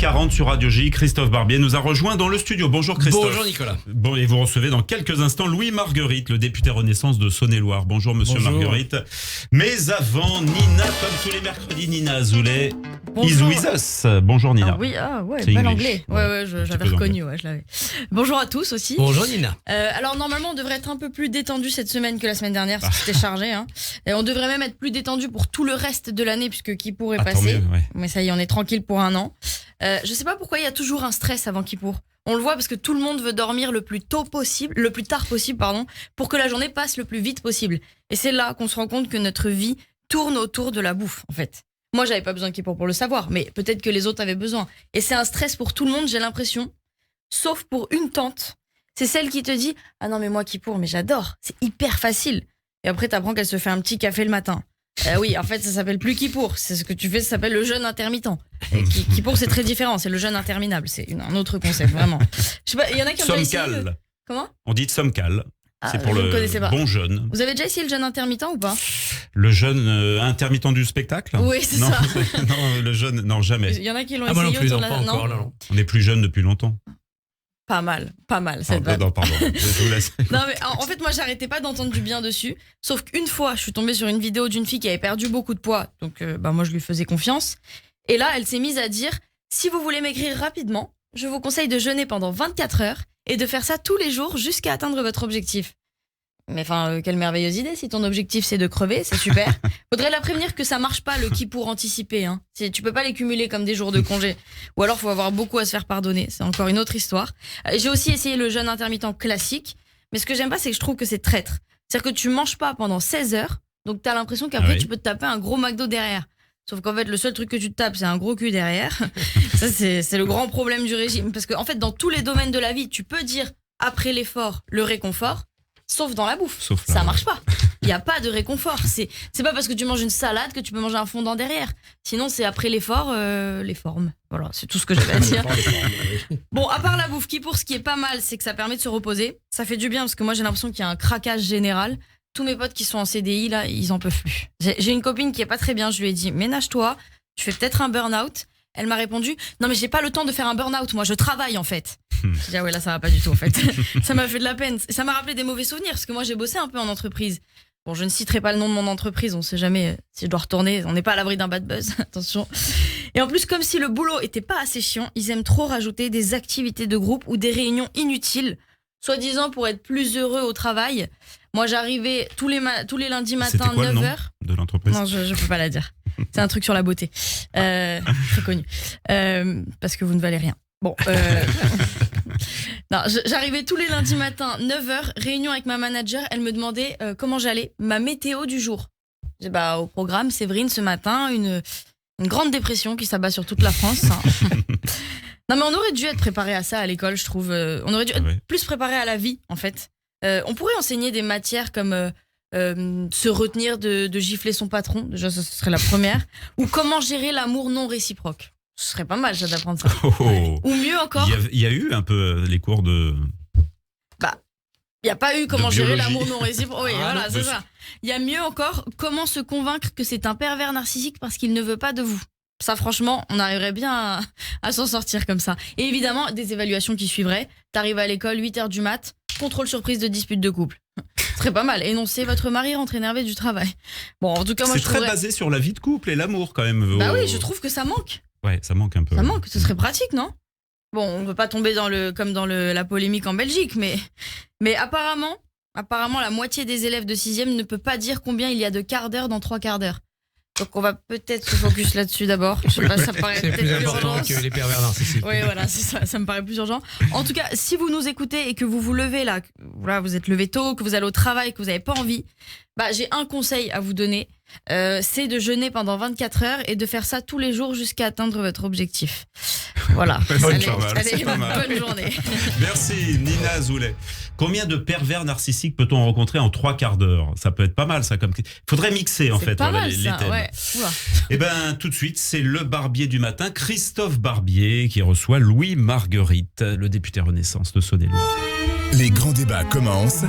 6h40 sur Radio J. Christophe Barbier nous a rejoint dans le studio. Bonjour Christophe. Bonjour Nicolas. Bon, et vous recevez dans quelques instants Louis Marguerite, le député Renaissance de Saône-et-Loire. Bonjour Monsieur Bonjour. Marguerite. Mais avant, Nina, comme tous les mercredis, Nina Azoulay. Bonjour. Is with us. Bonjour Nina. Ah oui, ouais, C'est bel English. anglais. Ouais, j'avais peu reconnu, ouais, je l'avais. Bonjour à tous aussi. Bonjour Nina. Alors normalement, on devrait être un peu plus détendu cette semaine que la semaine dernière, parce que c'était chargé. Hein. Et on devrait même être plus détendu pour tout le reste de l'année, puisque Kippour est Tant passé. mieux, ouais. Mais ça y est, on est tranquille pour un an. Je sais pas pourquoi il y a toujours un stress avant Kippour. On le voit parce que tout le monde veut dormir le plus tard possible, pour que la journée passe le plus vite possible. Et c'est là qu'on se rend compte que notre vie tourne autour de la bouffe, en fait. Moi, j'avais pas besoin de Kippour pour le savoir, mais peut-être que les autres avaient besoin. Et c'est un stress pour tout le monde, j'ai l'impression. Sauf pour une tante. C'est celle qui te dit « Ah non, mais moi, Kippour, mais j'adore. C'est hyper facile. » Et après, t'apprends qu'elle se fait un petit café le matin. Oui, en fait, ça s'appelle plus Kippour. C'est ce que tu fais, ça s'appelle le jeûne intermittent. Et Kippour, c'est très différent. C'est le jeûne interminable. C'est un autre concept, vraiment. Je sais pas, il y en a qui ont déjà essayé. Somcal. Comment ? On dit Somcal. C'est pour je ne le connaissais pas. bon jeûne. Vous avez déjà essayé le jeûne intermittent ou pas ? Le jeûne intermittent du spectacle ? Oui, c'est non, ça. Non, le jeûne, non, jamais. Il y en a qui l'ont Ah moi non essayé plus, autour non, de pas la... encore, non. On est plus jeune depuis longtemps. Pas mal cette vanne. Non, pardon, je vous laisse. Non mais en fait moi j'arrêtais pas d'entendre du bien dessus. Sauf qu'une fois je suis tombée sur une vidéo d'une fille qui avait perdu beaucoup de poids. Donc moi je lui faisais confiance. Et là elle s'est mise à dire « Si vous voulez maigrir rapidement, je vous conseille de jeûner pendant 24 heures et de faire ça tous les jours jusqu'à atteindre votre objectif. » Mais enfin, quelle merveilleuse idée, si ton objectif c'est de crever, c'est super. Faudrait la prévenir que ça marche pas le Kippour anticipé. Hein. Tu peux pas les cumuler comme des jours de congé. Ou alors faut avoir beaucoup à se faire pardonner, c'est encore une autre histoire. J'ai aussi essayé le jeûne intermittent classique, mais ce que j'aime pas c'est que je trouve que c'est traître. C'est-à-dire que tu manges pas pendant 16 heures, donc t'as l'impression qu'après oui. tu peux te taper un gros McDo derrière. Sauf qu'en fait le seul truc que tu te tapes c'est un gros cul derrière. Ça c'est le grand problème du régime. Parce qu'en fait dans tous les domaines de la vie, tu peux dire après l'effort, le réconfort. Sauf dans la bouffe. Sauf là, ça marche pas. Il n'y a pas de réconfort. C'est pas parce que tu manges une salade que tu peux manger un fondant derrière. Sinon, c'est après l'effort, les formes. Voilà, c'est tout ce que j'avais à dire. Bon, à part la bouffe, Kippour, ce qui est pas mal, c'est que ça permet de se reposer. Ça fait du bien parce que moi, j'ai l'impression qu'il y a un craquage général. Tous mes potes qui sont en CDI, là, ils en peuvent plus. J'ai une copine qui est pas très bien. Je lui ai dit, ménage-toi, tu fais peut-être un burn-out. Elle m'a répondu, non mais j'ai pas le temps de faire un burn-out, moi je travaille en fait. J'ai dit, ah ouais là ça va pas du tout en fait. Ça m'a fait de la peine. Ça m'a rappelé des mauvais souvenirs parce que moi j'ai bossé un peu en entreprise. Bon, je ne citerai pas le nom de mon entreprise, on sait jamais si je dois retourner, on n'est pas à l'abri d'un bad buzz, attention. Et en plus, comme si le boulot était pas assez chiant, ils aiment trop rajouter des activités de groupe ou des réunions inutiles, soi-disant pour être plus heureux au travail. Moi j'arrivais tous les lundis matin, C'était quoi 9h. le nom de l'entreprise ? Non, je peux pas la dire. C'est un truc sur la beauté. Très connu. Parce que vous ne valez rien. Bon. Non, j'arrivais tous les lundis matin, 9h, réunion avec ma manager. Elle me demandait comment j'allais, ma météo du jour. J'ai dit, au programme, Séverine, ce matin, une grande dépression qui s'abat sur toute la France. Hein. Non, mais on aurait dû être préparé à ça à l'école, je trouve. On aurait dû être plus préparé à la vie, en fait. On pourrait enseigner des matières comme se retenir de gifler son patron, déjà ça ce serait la première, ou comment gérer l'amour non réciproque. Ce serait pas mal ça d'apprendre ça. Oh. Ou mieux encore, Il y a eu un peu les cours de... il n'y a pas eu comment de gérer biologie. l'amour non réciproque. Oui, voilà, non, c'est mais ça. Il y a mieux encore, comment se convaincre que c'est un pervers narcissique parce qu'il ne veut pas de vous. Ça, franchement, on arriverait bien à s'en sortir comme ça. Et évidemment, des évaluations qui suivraient. T'arrives à l'école, 8h du mat, contrôle surprise de dispute de couple. Ce serait pas mal. Énoncer votre mari rentre énervé du travail. Bon, en tout cas, moi, C'est je très trouverais... basé sur la vie de couple et l'amour quand même. Bah oui, je trouve que ça manque. Ouais, ça manque un peu. Ça manque, ce serait pratique, non ? Bon, on ne veut pas tomber comme dans la polémique en Belgique, mais apparemment, la moitié des élèves de 6e ne peut pas dire combien il y a de quarts d'heure dans 3 quarts d'heure. Donc on va peut-être se focus là-dessus d'abord. Je sais pas, ça paraît C'est peut-être plus important urgent. que les pervers narcissiques. Oui, voilà, c'est ça me paraît plus urgent. En tout cas, si vous nous écoutez et que vous vous levez là, voilà, vous êtes levé tôt, que vous allez au travail, que vous n'avez pas envie, j'ai un conseil à vous donner. C'est de jeûner pendant 24 heures et de faire ça tous les jours jusqu'à atteindre votre objectif. Voilà. Allez, pas mal. bonne journée. Merci Nina Azoulay. Combien de pervers narcissiques peut-on rencontrer en 3 quarts d'heure ? Ça peut être pas mal ça. Faudrait mixer en C'est fait pas mal, les ça, thèmes. ouais. Oula. Et ben tout de suite, c'est le Barbier du matin, Christophe Barbier, qui reçoit Louis Marguerite, le député Renaissance de Saône-et-Loire. Les grands débats commencent